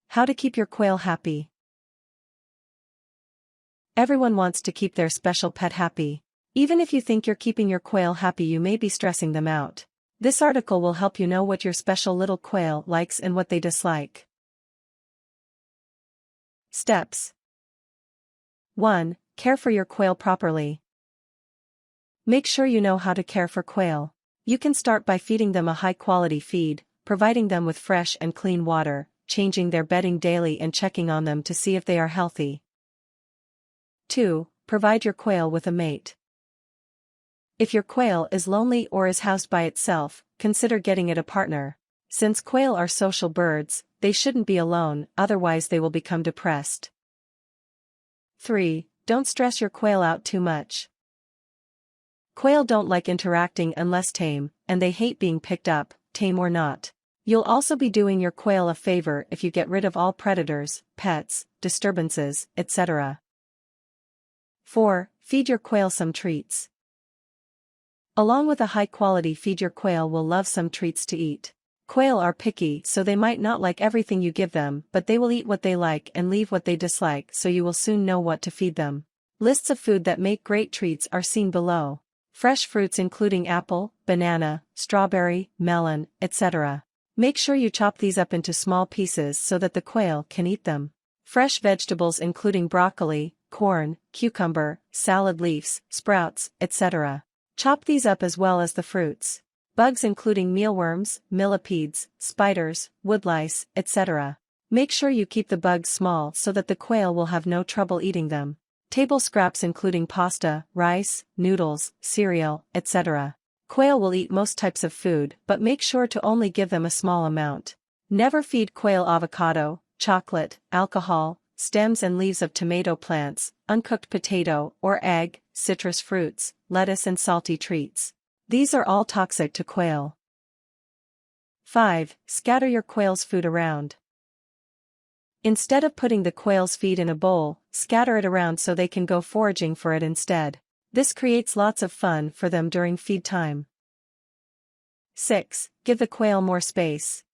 How to keep your quail happy. Everyone wants to keep their special pet happy. Even if you think you're keeping your quail happy, you may be stressing them out. This article will help you know what your special little quail likes and what they dislike. Steps. 1. Care for your quail properly. Make sure you know how to care for quail. You can start by feeding them a high-quality feed, providing them with fresh and clean water, changing their bedding daily and checking on them to see if they are healthy. 2. Provide your quail with a mate. If your quail is lonely or is housed by itself, consider getting it a partner. Since quail are social birds, they shouldn't be alone, otherwise they will become depressed. 3. Don't stress your quail out too much. Quail don't like interacting unless tame, and they hate being picked up, tame or not. You'll also be doing your quail a favor if you get rid of all predators, pets, disturbances, etc. 4. Feed your quail some treats. Along with a high-quality feed, your quail will love some treats to eat. Quail are picky, so they might not like everything you give them, but they will eat what they like and leave what they dislike, so you will soon know what to feed them. Lists of food that make great treats are seen below. Fresh fruits including apple, banana, strawberry, melon, etc. Make sure you chop these up into small pieces so that the quail can eat them. Fresh vegetables including broccoli, corn, cucumber, salad leaves, sprouts, etc. Chop these up as well as the fruits. Bugs including mealworms, millipedes, spiders, woodlice, etc. Make sure you keep the bugs small so that the quail will have no trouble eating them. Table scraps including pasta, rice, noodles, cereal, etc. Quail will eat most types of food, but make sure to only give them a small amount. Never feed quail avocado, chocolate, alcohol, stems and leaves of tomato plants, uncooked potato or egg, citrus fruits, lettuce and salty treats. These are all toxic to quail. 5. Scatter your quail's food around. Instead of putting the quail's feed in a bowl, scatter it around so they can go foraging for it instead. This creates lots of fun for them during feed time. 6. Give the quail more space.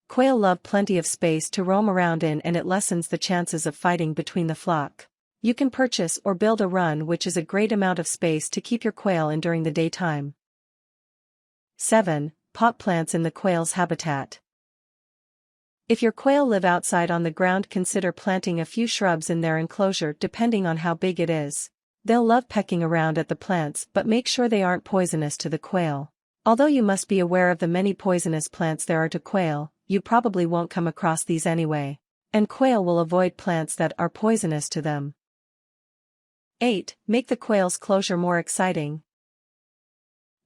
Quail love plenty of space to roam around in, and it lessens the chances of fighting between the flock. You can purchase or build a run, which is a great amount of space to keep your quail in during the daytime. 7. Pot plants in the quail's habitat. If your quail live outside on the ground, consider planting a few shrubs in their enclosure depending on how big it is. They'll love pecking around at the plants, but make sure they aren't poisonous to the quail. Although you must be aware of the many poisonous plants there are to quail, you probably won't come across these anyway. And quail will avoid plants that are poisonous to them. 8. Make the quail's closure more exciting.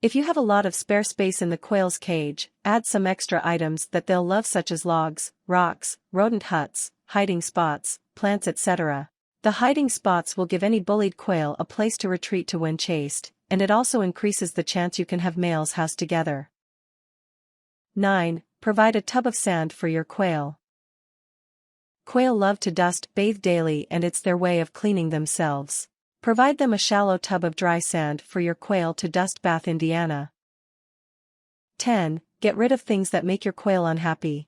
If you have a lot of spare space in the quail's cage, add some extra items that they'll love, such as logs, rocks, rodent huts, hiding spots, plants, etc. The hiding spots will give any bullied quail a place to retreat to when chased, and it also increases the chance you can have males housed together. 9. Provide a tub of sand for your quail. Quail love to dust bathe daily, and it's their way of cleaning themselves. Provide them a shallow tub of dry sand for your quail to dust bath in. 10. Get rid of things that make your quail unhappy.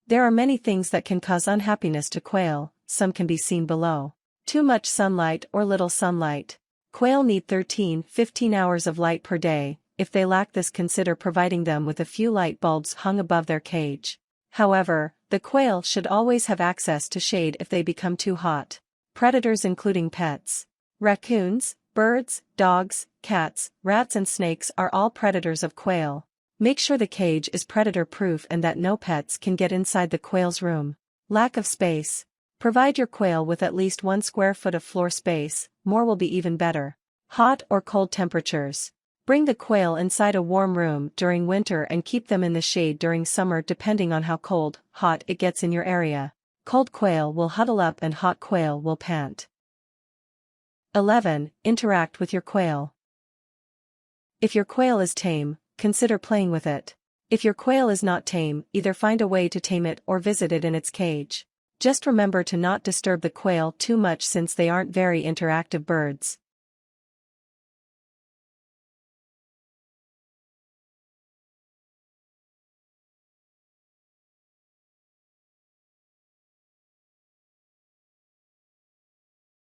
There are many things that can cause unhappiness to quail, some can be seen below. Too much sunlight or little sunlight. Quail need 13-15 hours of light per day. If they lack this, consider providing them with a few light bulbs hung above their cage. However, the quail should always have access to shade if they become too hot. Predators including pets. Raccoons, birds, dogs, cats, rats and snakes are all predators of quail. Make sure the cage is predator-proof and that no pets can get inside the quail's room. Lack of space. Provide your quail with at least 1 square foot of floor space, more will be even better. Hot or cold temperatures. Bring the quail inside a warm room during winter and keep them in the shade during summer, depending on how cold, hot it gets in your area. Cold quail will huddle up and hot quail will pant. 11. Interact with your quail. If your quail is tame, consider playing with it. If your quail is not tame, either find a way to tame it or visit it in its cage. Just remember to not disturb the quail too much, since they aren't very interactive birds.